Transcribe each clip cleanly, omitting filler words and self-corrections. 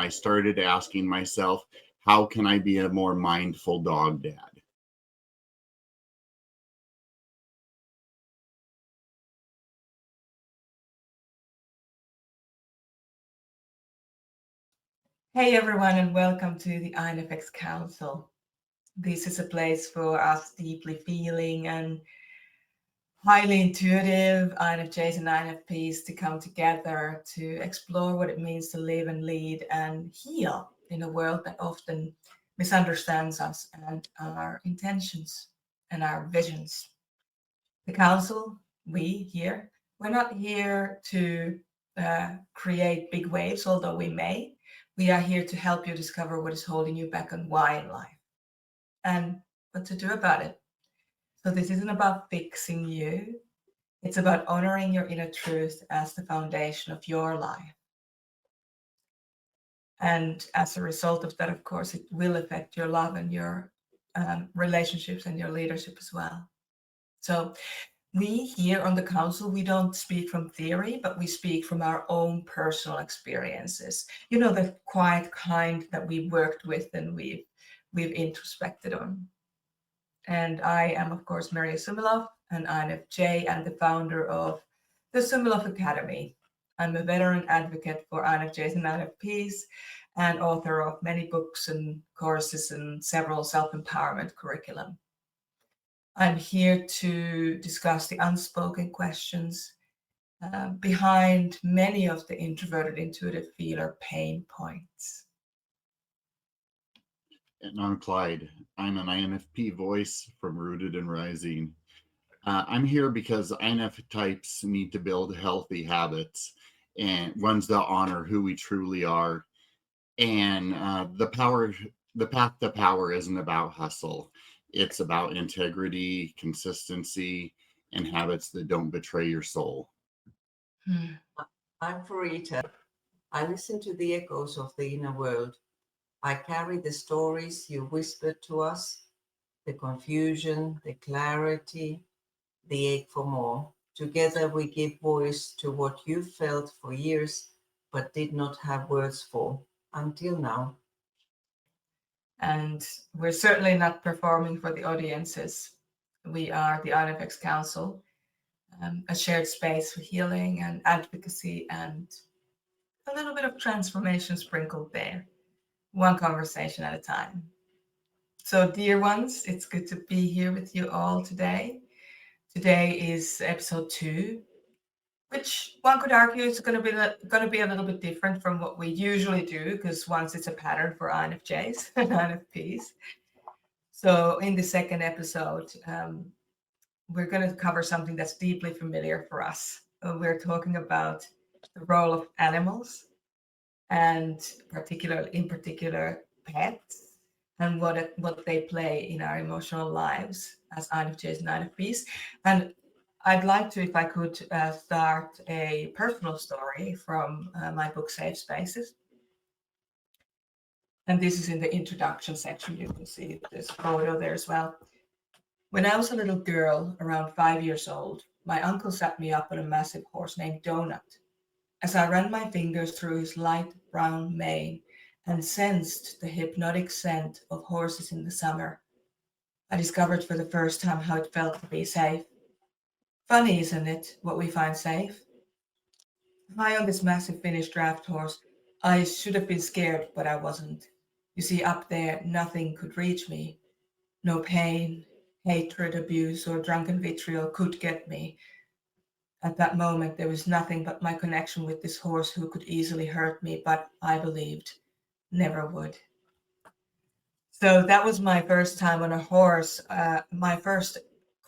I started asking myself, how can I be a more mindful dog dad? Hey everyone, and welcome to the INFx Council. This is a place for us deeply feeling and highly intuitive INFJs and INFPs to come together to explore what it means to live and lead and heal in a world that often misunderstands us and our intentions and our visions. The council, we here, we're not here to create big waves, although we may. We are here to help you discover what is holding you back and why in life and what to do about it. So this isn't about fixing you. It's about honoring your inner truth as the foundation of your life. And as a result of that, of course, it will affect your love and your relationships and your leadership as well. So we here on the council, we don't speak from theory, but we speak from our own personal experiences. You know, the quiet kind that we've worked with and we've introspected on. And I am, of course, Maria Sumilov, an INFJ and the founder of the Sumilov Academy. I'm a veteran advocate for INFJs and INFPs and author of many books and courses and several self-empowerment curriculum. I'm here to discuss the unspoken questions behind many of the introverted intuitive feeler pain points. And I'm Clyde. I'm an INFP voice from Rooted and Rising. I'm here because INF types need to build healthy habits and ones that honor who we truly are. And the path to power isn't about hustle. It's about integrity, consistency, and habits that don't betray your soul. I'm Furry. I listen to the echoes of the inner world. I carry the stories you whispered to us, the confusion, the clarity, the ache for more. Together we give voice to what you felt for years but did not have words for until now. And we're certainly not performing for the audiences. We are the INFx Council, a shared space for healing and advocacy and a little bit of transformation sprinkled there, one conversation at a time. So, dear ones, it's good to be here with you all today. Today is episode 2, which one could argue is going to be a little bit different from what we usually do, because once it's a pattern for INFJs and INFPs. So, in the second episode, we're going to cover something that's deeply familiar for us. We're talking about the role of animals and in particular pets and what they play in our emotional lives as INFJs and INFPs. And I'd like to, if I could, start a personal story from my book Safe Spaces. And this is in the introduction section. You can see this photo there as well. When I was a little girl, around 5 years old, my uncle sat me up on a massive horse named Donut. As I ran my fingers through his light brown mane and sensed the hypnotic scent of horses in the summer, I discovered for the first time how it felt to be safe. Funny, isn't it, what we find safe? High on this massive Finnish draft horse, I should have been scared, but I wasn't. You see, up there, nothing could reach me. No pain, hatred, abuse, or drunken vitriol could get me. At that moment, there was nothing but my connection with this horse who could easily hurt me, but I believed never would. So that was my first time on a horse, my first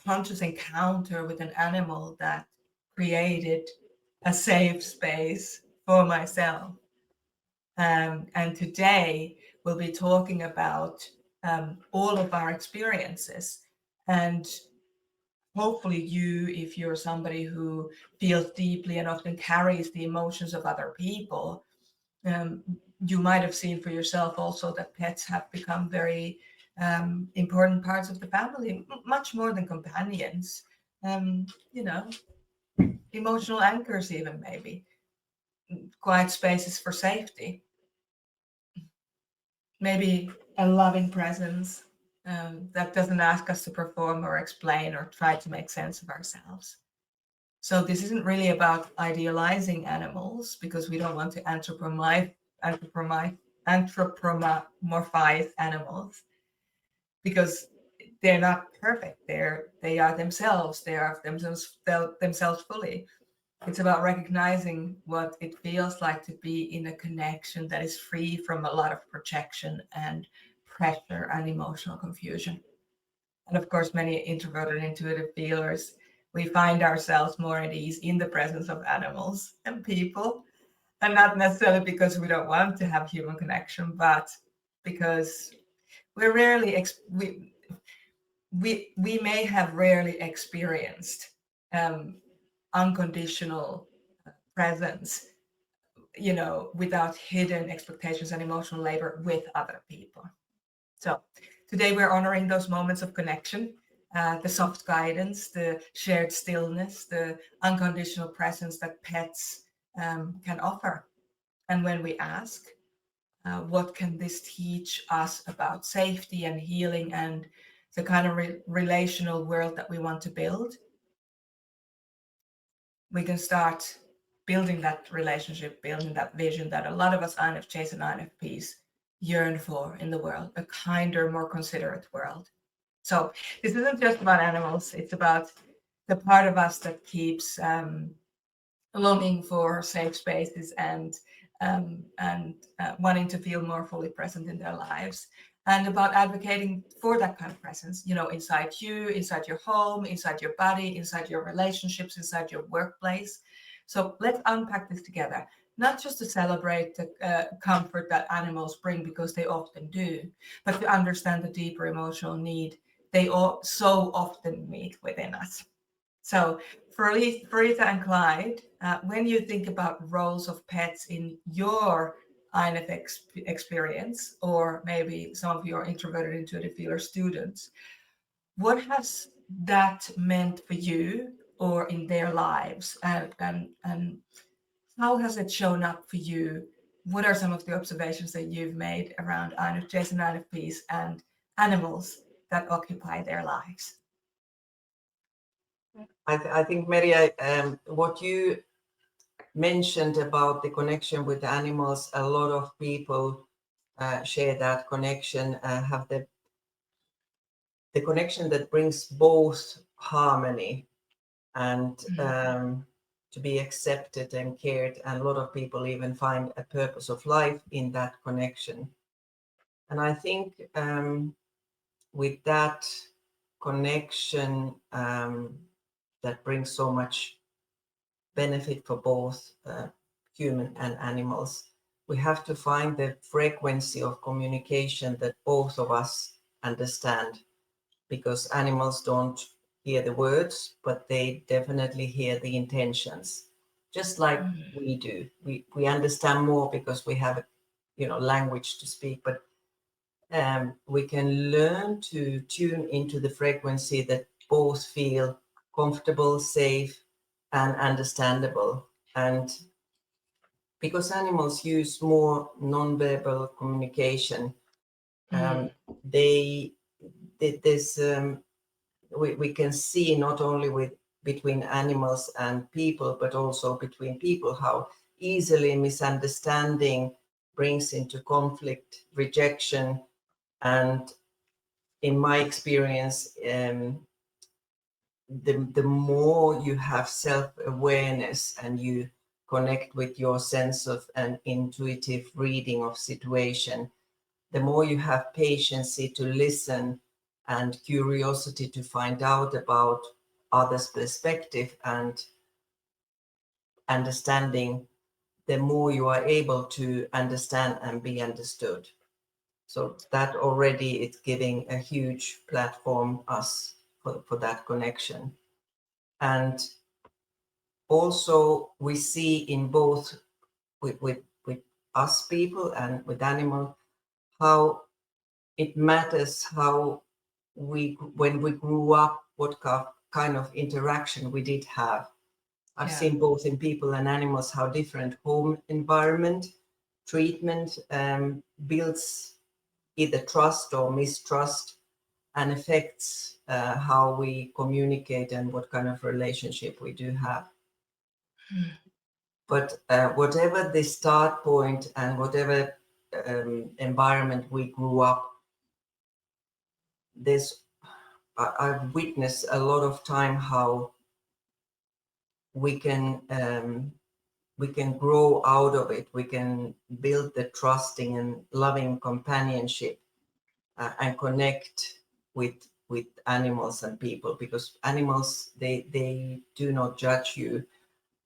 conscious encounter with an animal that created a safe space for myself. And today we'll be talking about all of our experiences. And hopefully you, if you're somebody who feels deeply and often carries the emotions of other people, you might have seen for yourself also that pets have become very important parts of the family, much more than companions. You know, emotional anchors even maybe, quiet spaces for safety. maybe a loving presence that doesn't ask us to perform or explain or try to make sense of ourselves. So this isn't really about idealizing animals, because we don't want to anthropomorphize animals, because they're not perfect. They are themselves. They are themselves fully. It's about recognizing what it feels like to be in a connection that is free from a lot of projection and pressure and emotional confusion. And of course, many introverted and intuitive feelers, we find ourselves more at ease in the presence of animals and people, and not necessarily because we don't want to have human connection, but because we're rarely we may have rarely experienced unconditional presence, without hidden expectations and emotional labor with other people. So today we're honoring those moments of connection, the soft guidance, the shared stillness, the unconditional presence that pets can offer. And when we ask, what can this teach us about safety and healing and the kind of relational world that we want to build, we can start building that relationship, building that vision that a lot of us INFJs and INFPs yearn for in the world, a kinder, more considerate world. So this isn't just about animals, it's about the part of us that keeps longing for safe spaces and wanting to feel more fully present in their lives, and about advocating for that kind of presence, inside you, inside your home, inside your body, inside your relationships, inside your workplace. So let's unpack this together, not just to celebrate the comfort that animals bring, because they often do, but to understand the deeper emotional need they all so often meet within us. So for Rita and Clyde, when you think about roles of pets in your INFx experience, or maybe some of your introverted intuitive feeler students, what has that meant for you or in their lives? And how has it shown up for you? What are some of the observations that you've made around INFJs and INFPs and animals that occupy their lives? I think, Mary, what you mentioned about the connection with animals, a lot of people share that connection, have the connection that brings both harmony and to be accepted and cared. And a lot of people even find a purpose of life in that connection. And I think with that connection that brings so much benefit for both human and animals, we have to find the frequency of communication that both of us understand, because animals don't hear the words, but they definitely hear the intentions, just like we do. We understand more because we have language to speak, but we can learn to tune into the frequency that both feel comfortable, safe, and understandable. And because animals use more nonverbal communication, we can see not only between animals and people, but also between people, how easily misunderstanding brings into conflict, rejection. And in my experience, the more you have self-awareness and you connect with your sense of an intuitive reading of situation, the more you have patience to listen and curiosity to find out about others' perspective and understanding, the more you are able to understand and be understood. So that already is giving a huge platform us for that connection. And also we see in both with us people and with animals how it matters how when we grew up, what kind of interaction we did have. I've seen both in people and animals how different home environment treatment builds either trust or mistrust, and affects how we communicate and what kind of relationship we do have. But whatever the start point and whatever environment we grew up, I've witnessed a lot of time how we can grow out of it. We can build the trusting and loving companionship and connect with animals and people, because animals, they do not judge you,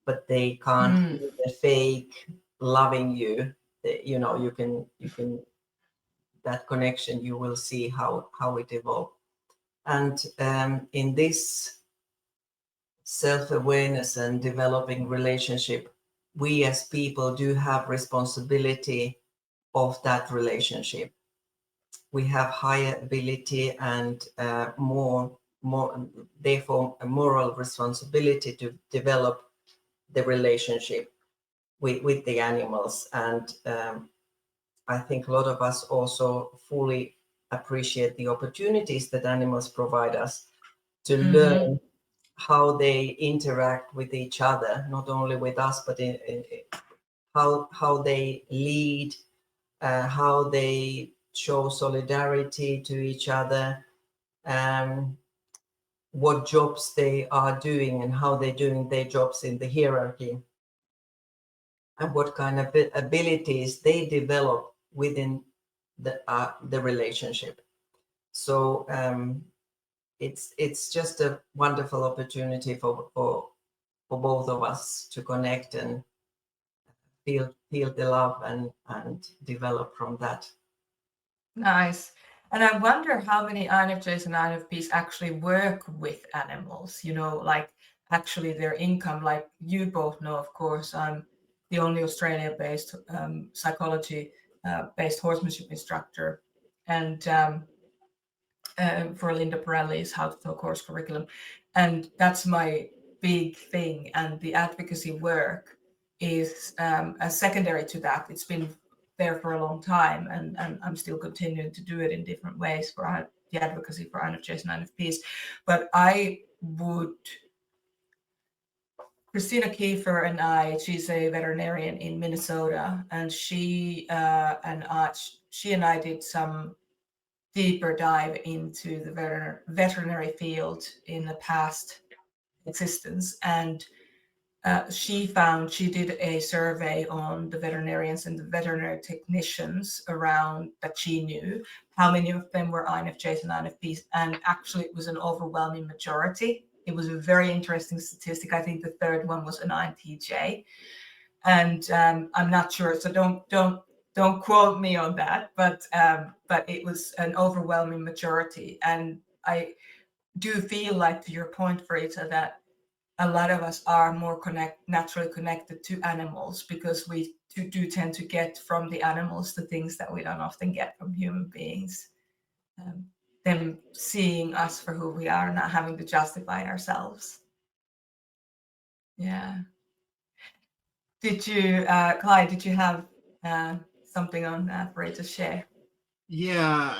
but they can't be the fake loving you. You know, you can that connection, you will see how it evolves. And in this self-awareness and developing relationship, we as people do have responsibility of that relationship. We have higher ability and more therefore a moral responsibility to develop the relationship with the animals. And I think a lot of us also fully appreciate the opportunities that animals provide us to learn how they interact with each other, not only with us, but in how they lead, how they show solidarity to each other, what jobs they are doing and how they're doing their jobs in the hierarchy, and what kind of abilities they develop within the relationship. So it's just a wonderful opportunity for both of us to connect and feel the love and develop from that. Nice. And I wonder how many INFJs and INFPs actually work with animals, you know, like actually their income. Like you both know, of course, I'm the only Australia-based psychology-based horsemanship instructor. And for Linda Pirelli's How to Talk Horse curriculum. And that's my big thing. And the advocacy work is secondary to that. It's been there for a long time, and I'm still continuing to do it in different ways for the advocacy for INFJs and INFPs. But Christina Kiefer and she's a veterinarian in Minnesota, and she and I did some deeper dive into the veterinary field in the past existence. And she did a survey on the veterinarians and the veterinary technicians around that she knew, how many of them were INFJs and INFPs. And actually it was an overwhelming majority. It was a very interesting statistic. I think the third one was an INTJ. And I'm not sure, so don't quote me on that, but it was an overwhelming majority. And I do feel like, to your point, Frida, that a lot of us are more naturally connected to animals, because we do tend to get from the animals the things that we don't often get from human beings. Them seeing us for who we are, not having to justify ourselves. Yeah. Did you, Clyde, did you have something on that for you to share? Yeah,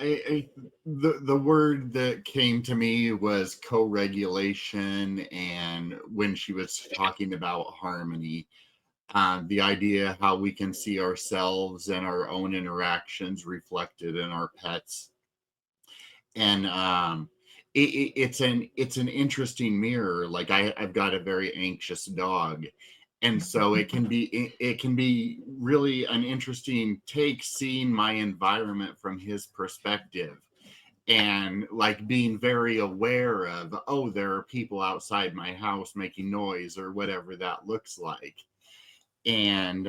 the word that came to me was co-regulation, and when she was talking about harmony, the idea how we can see ourselves and our own interactions reflected in our pets, and it's an interesting mirror. Like I've got a very anxious dog, and so it can be really an interesting take, seeing my environment from his perspective, and like being very aware of, oh, there are people outside my house making noise or whatever that looks like. And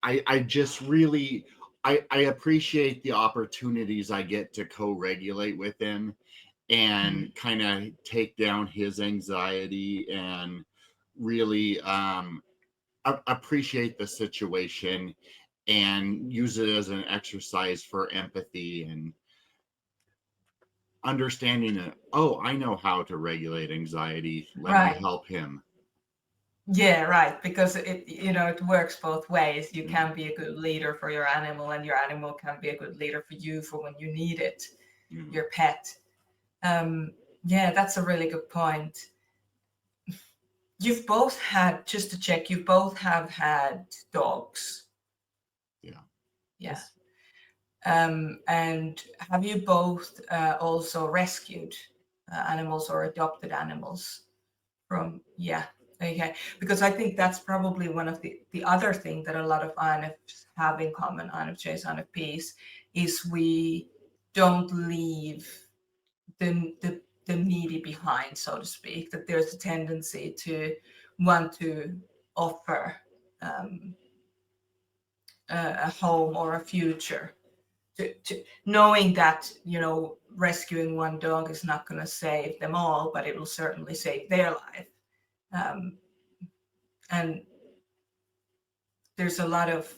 I just really I appreciate the opportunities I get to co-regulate with him and kind of take down his anxiety and really appreciate the situation and use it as an exercise for empathy and understanding that, oh, I know how to regulate anxiety. Let me help him. Yeah, right. Because it works both ways. You can be a good leader for your animal, and your animal can be a good leader for you for when you need it, your pet. Yeah, that's a really good point. You've both had, just to check, you both have had dogs. Yeah. Yeah. Yes. And have you both also rescued animals or adopted animals from? Yeah. Okay. Because I think that's probably one of the other thing that a lot of INFs have in common, INFJs, INFPs, is we don't leave the needy behind, so to speak. That there's a tendency to want to offer a home or a future to knowing that rescuing one dog is not going to save them all, but it will certainly save their life. And there's a lot of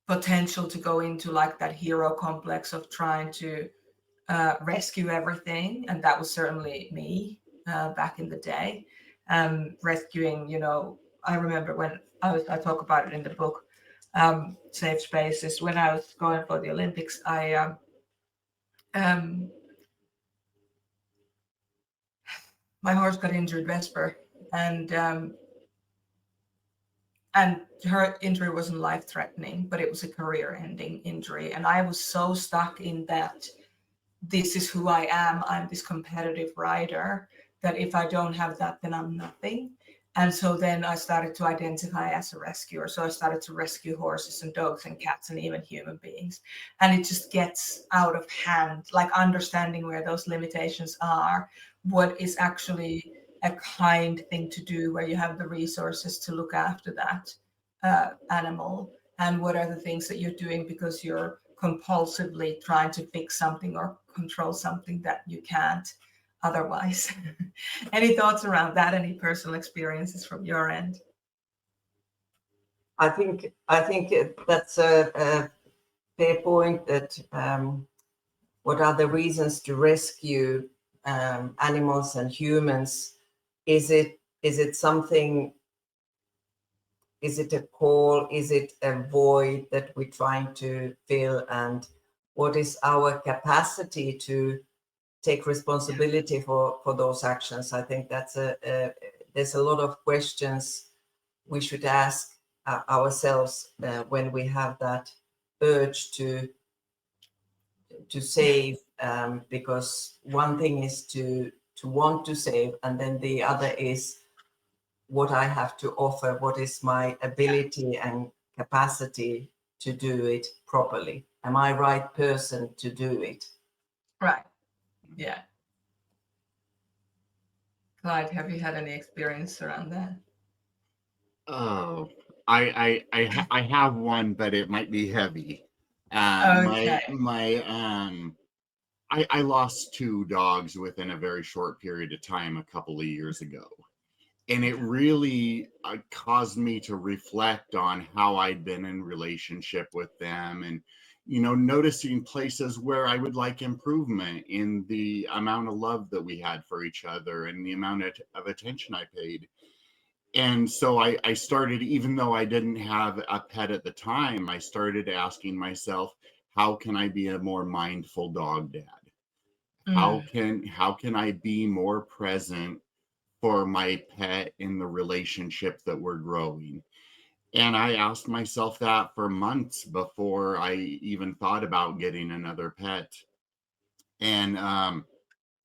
potential to go into like that hero complex of trying to rescue everything, and that was certainly me back in the day. Rescuing, I remember when I talk about it in the book, Safe Spaces. When I was going for the Olympics, um, my horse got injured, Vesper, and her injury wasn't life-threatening, but it was a career-ending injury, and I was so stuck in that this is who I am. I'm this competitive rider that if I don't have that, then I'm nothing. And so then I started to identify as a rescuer. So I started to rescue horses and dogs and cats and even human beings. And it just gets out of hand, like understanding where those limitations are, what is actually a kind thing to do where you have the resources to look after that animal, and what are the things that you're doing because you're compulsively trying to fix something or control something that you can't otherwise. Any thoughts around that? Any personal experiences from your end? I think that's a fair point. That what are the reasons to rescue animals and humans? Is it something? Is it a call? Is it a void that we're trying to fill? And what is our capacity to take responsibility for those actions? I think that's there's a lot of questions we should ask ourselves when we have that urge to save, because one thing is to want to save, and then the other is what I have to offer, what is my ability and capacity to do it properly. Am I right person to do it? Right. Yeah. Clyde, have you had any experience around that? Oh, I have one, but it might be heavy. Okay. I lost two dogs within a very short period of time a couple of years ago. And it really caused me to reflect on how I'd been in relationship with them, and noticing places where I would like improvement in the amount of love that we had for each other and the amount of attention I paid. And so I started, even though I didn't have a pet at the time, I started asking myself, how can I be a more mindful dog dad? Mm. How can I be more present for my pet in the relationship that we're growing? And I asked myself that for months before I even thought about getting another pet. And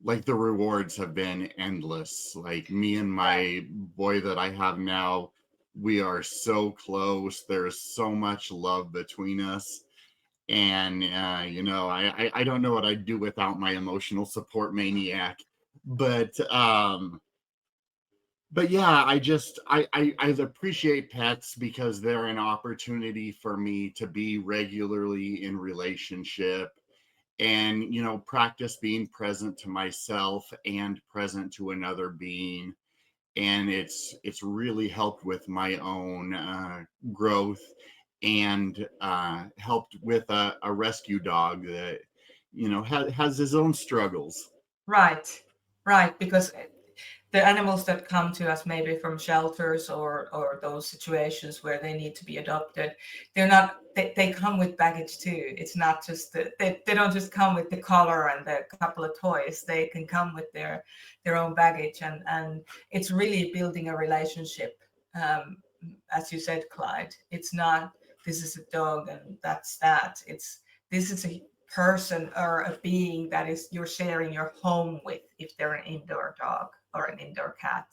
like the rewards have been endless. Like me and my boy that I have now, we are so close. There's so much love between us. And I don't know what I'd do without my emotional support maniac. But yeah, I appreciate pets because they're an opportunity for me to be regularly in relationship, and practice being present to myself and present to another being. And it's really helped with my own growth, and helped with a rescue dog that has his own struggles. Right. Right. Because the animals that come to us maybe from shelters or those situations where they need to be adopted, they come with baggage too. It's not just they don't just come with the collar and a couple of toys. They can come with their own baggage, and it's really building a relationship. As you said, Clyde, it's not this is a dog and that's that. This is a person or a being that is you're sharing your home with, if they're an indoor dog or an indoor cat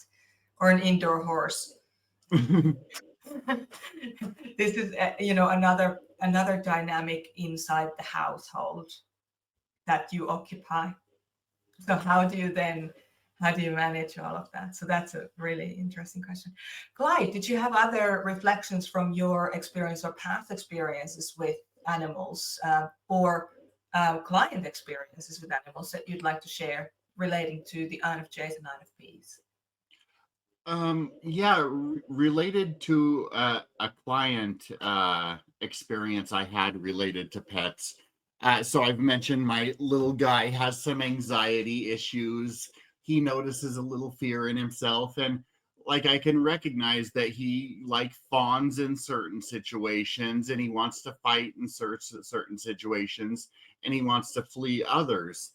or an indoor horse. This is another dynamic inside the household that you occupy. So how do you manage all of that? So that's a really interesting question. Clyde, did you have other reflections from your experience or past experiences with animals, or client experiences with animals that you'd like to share relating to the INFJs and INFPs? Related to a client experience I had related to pets. So I've mentioned my little guy has some anxiety issues. He notices a little fear in himself, and like I can recognize that he like fawns in certain situations, and he wants to fight in certain situations, and he wants to flee others.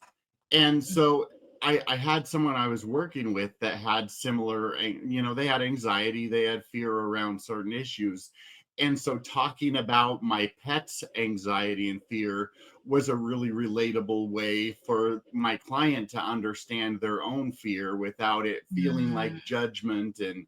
And so I had someone I was working with that had similar, they had anxiety, they had fear around certain issues. And so talking about my pet's anxiety and fear was a really relatable way for my client to understand their own fear without it feeling like judgment and,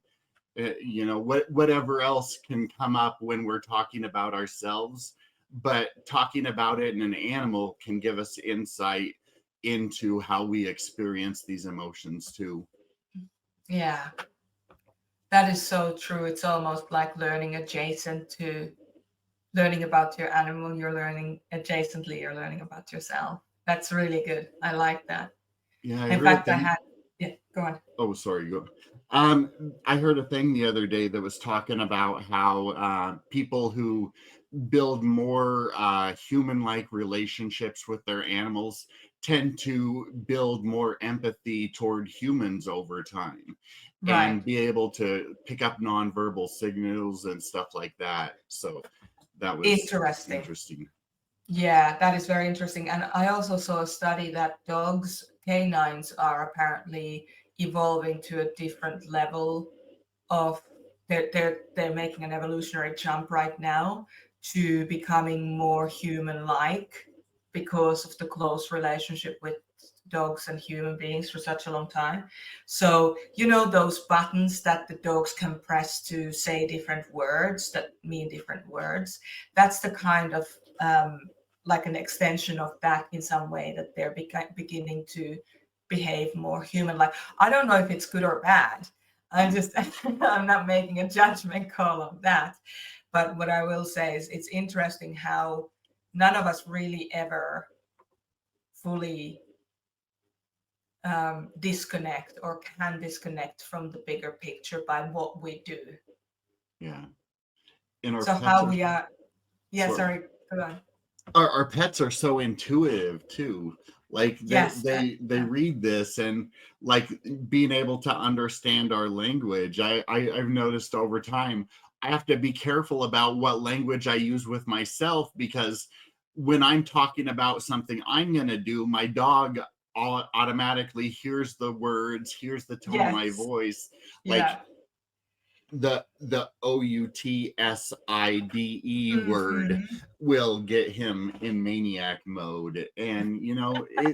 whatever else can come up when we're talking about ourselves. But talking about it in an animal can give us insight into how we experience these emotions too. Yeah, that is so true. It's almost like learning adjacent to learning about your animal. You're learning adjacently, you're learning about yourself. That's really good. I like that. Yeah, In fact, go on. Oh, sorry, go. I heard a thing the other day that was talking about how people who build more human-like relationships with their animals tend to build more empathy toward humans over time, and be able to pick up nonverbal signals and stuff like that. So that was interesting. Yeah, that is very interesting. And I also saw a study that canines are apparently evolving to a different level of they're making an evolutionary jump right now to becoming more human-like because of the close relationship with dogs and human beings for such a long time. So those buttons that the dogs can press to say different words that mean different words, that's the kind of like an extension of that in some way, that they're beginning to behave more human-like. I don't know if it's good or bad. I'm not making a judgment call on that. But what I will say is it's interesting how none of us really ever fully disconnect or can disconnect from the bigger picture by what we do. Yeah. Sorry, go on. Our pets are so intuitive too. Like they read this, and like being able to understand our language. I've noticed over time I have to be careful about what language I use with myself, because when I'm talking about something I'm going to do, my dog automatically hears the words, hears the tone of my voice. Like the outside word will get him in maniac mode. And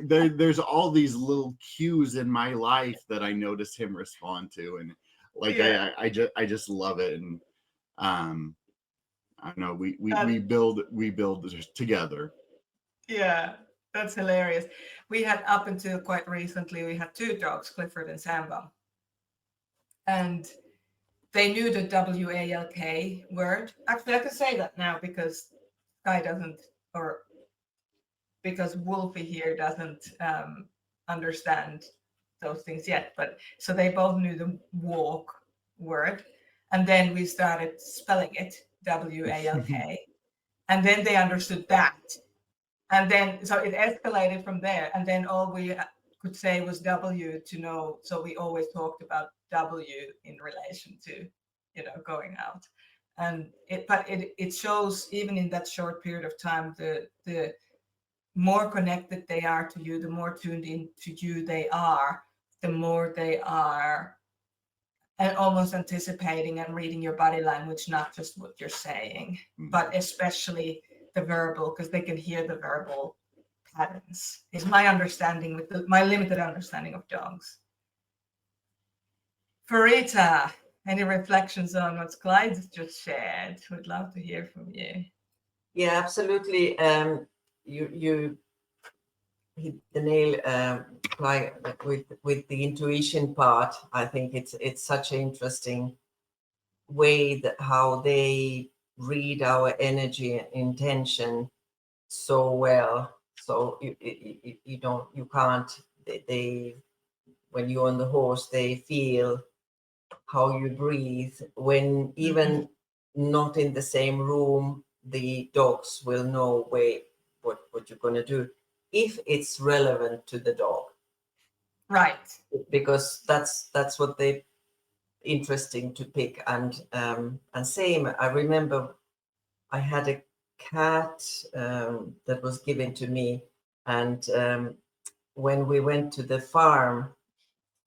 there's all these little cues in my life that I notice him respond to, and like I just love it. And I know we build together. Yeah, that's hilarious. We had, up until quite recently, we had two dogs, Clifford and Samba, and they knew the WALK word. Actually, I can say that now because Sky doesn't, or because Wolfie here doesn't understand those things yet. But so they both knew the walk word, and then we started spelling it WALK, and then they understood that. And then, so it escalated from there. And then all we could say was W to know. So we always talked about W in relation to, going out. And it shows even in that short period of time, the more connected they are to you, the more tuned in to you they are, the more they are and almost anticipating and reading your body language, not just what you're saying, but especially the verbal, because they can hear the verbal patterns, is my understanding with my limited understanding of dogs. Farita, any reflections on what Clyde's just shared? Would love to hear from you. Yeah, absolutely. You hit the nail like with the intuition part. I think it's such an interesting way that how they read our energy and intention so well. So you can't, they when you're on the horse, they feel how you breathe. When even not in the same room, the dogs will know what you're going to do if it's relevant to the dog. Right. Because that's what they interesting to pick. And same, I remember I had a cat that was given to me, and when we went to the farm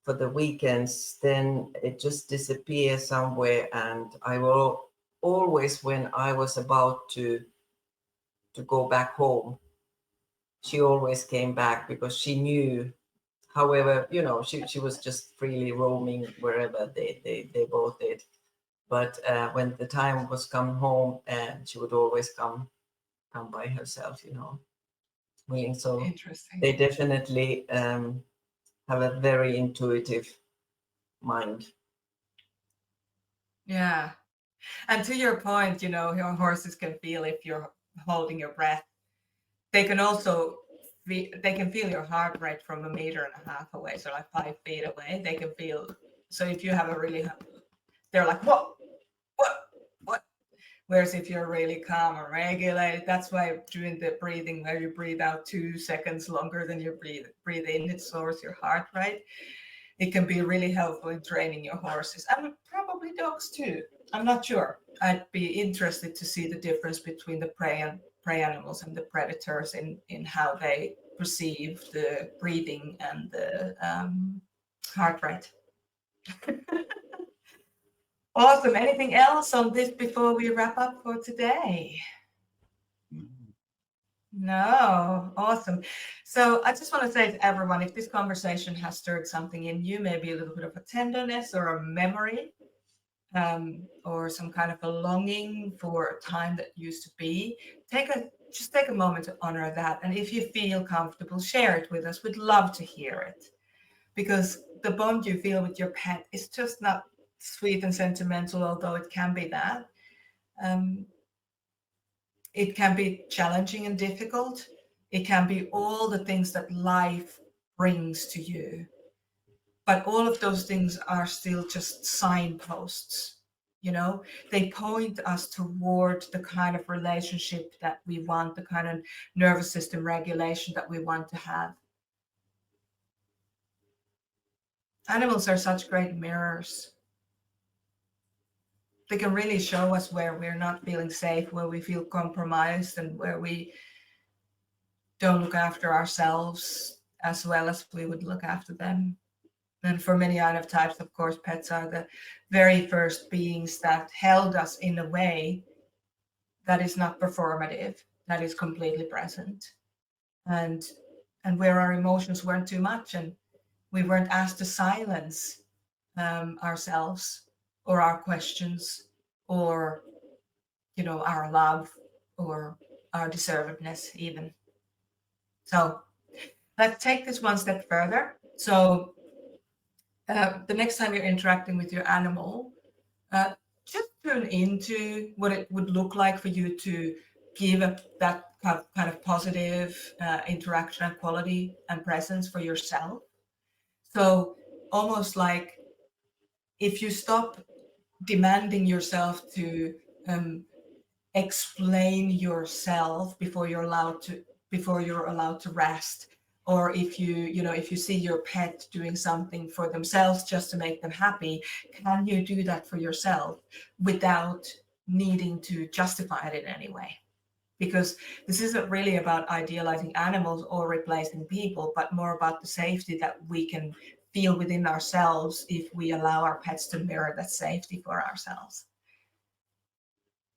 for the weekends, then it just disappeared somewhere. And I will always, when I was about to go back home, she always came back because she knew. However, she was just freely roaming wherever they both did. But when the time was come home, she would always come by herself, So Interesting. they definitely have a very intuitive mind. Yeah. And to your point, your horses can feel if you're holding your breath. They can also they can feel your heart rate from 1.5 meters away, so like 5 feet away. They can feel. So if you have a really, they're like, what? Whereas if you're really calm and regulated, that's why during the breathing, where you breathe out 2 seconds longer than you breathe in, it slows your heart rate. It can be really helpful in training your horses and probably dogs too. I'm not sure. I'd be interested to see the difference between the prey animals and the predators in how they perceive the breathing and the heart rate. Awesome. Anything else on this before we wrap up for today? No. Awesome. So I just want to say to everyone, if this conversation has stirred something in you, maybe a little bit of a tenderness or a memory, or some kind of a longing for a time that used to be, just take a moment to honor that. And if you feel comfortable, share it with us. We'd love to hear it, because the bond you feel with your pet is just not sweet and sentimental, although it can be that. It can be challenging and difficult. It can be all the things that life brings to you. But all of those things are still just signposts. They point us toward the kind of relationship that we want, the kind of nervous system regulation that we want to have. Animals are such great mirrors. They can really show us where we're not feeling safe, where we feel compromised, and where we don't look after ourselves as well as we would look after them. And for many INF types, of course, pets are the very first beings that held us in a way that is not performative, that is completely present. And where our emotions weren't too much, and we weren't asked to silence ourselves or our questions or, our love or our deservedness even. So let's take this one step further. So the next time you're interacting with your animal, just tune into what it would look like for you to give that kind of positive interaction and quality and presence for yourself. So almost like if you stop demanding yourself to explain yourself before you're allowed to rest, or if you see your pet doing something for themselves just to make them happy, can you do that for yourself without needing to justify it in any way? Because this isn't really about idealizing animals or replacing people, but more about the safety that we can feel within ourselves if we allow our pets to mirror that safety for ourselves.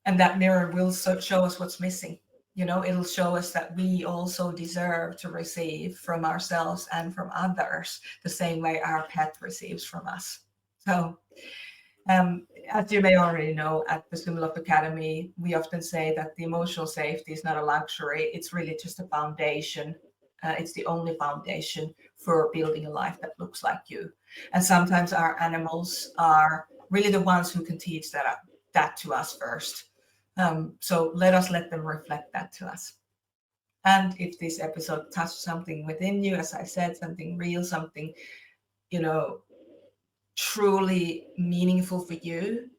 And that mirror will show us what's missing. It'll show us that we also deserve to receive from ourselves and from others the same way our pet receives from us. So as you may already know, at the Summit Academy, we often say that the emotional safety is not a luxury. It's really just a foundation. It's the only foundation for building a life that looks like you. And sometimes our animals are really the ones who can teach that to us first. So let them reflect that to us. And if this episode touched something within you, as I said, something real, something, truly meaningful for you,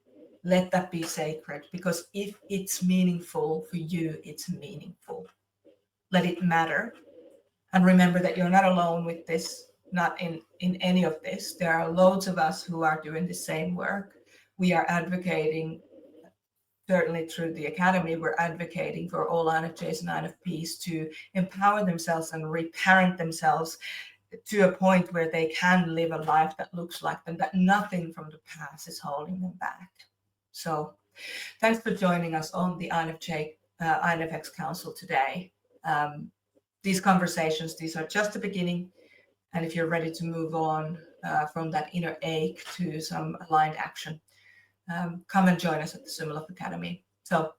let that be sacred, because if it's meaningful for you, it's meaningful. Let it matter. And remember that you're not alone with this, not in any of this. There are loads of us who are doing the same work. We are advocating, certainly through the Academy, we're advocating for all INFJs and INFPs to empower themselves and reparent themselves to a point where they can live a life that looks like them, that nothing from the past is holding them back. So thanks for joining us on the INFx Council today. These conversations, these are just the beginning. And if you're ready to move on from that inner ache to some aligned action, come and join us at the Summit Academy. So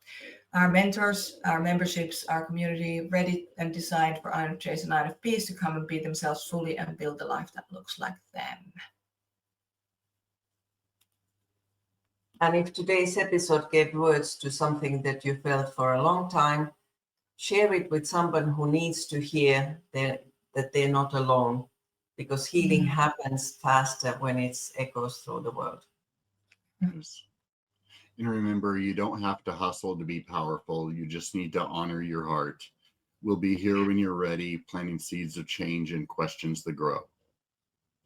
our mentors, our memberships, our community, ready and designed for INFJs and INFPs to come and be themselves fully and build a life that looks like them. And if today's episode gave words to something that you felt for a long time, share it with someone who needs to hear that they're not alone, because healing happens faster when it echoes through the world. Yes. And remember, you don't have to hustle to be powerful. You just need to honor your heart. We'll be here when you're ready, planting seeds of change and questions that grow.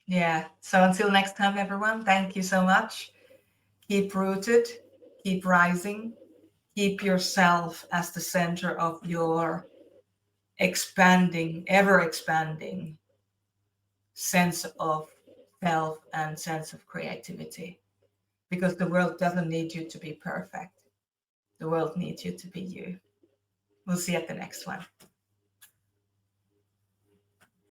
Yeah. So until next time, everyone, thank you so much. Keep rooted, keep rising, keep yourself as the center of your ever expanding sense of self and sense of creativity. Because the world doesn't need you to be perfect. The world needs you to be you. We'll see you at the next one.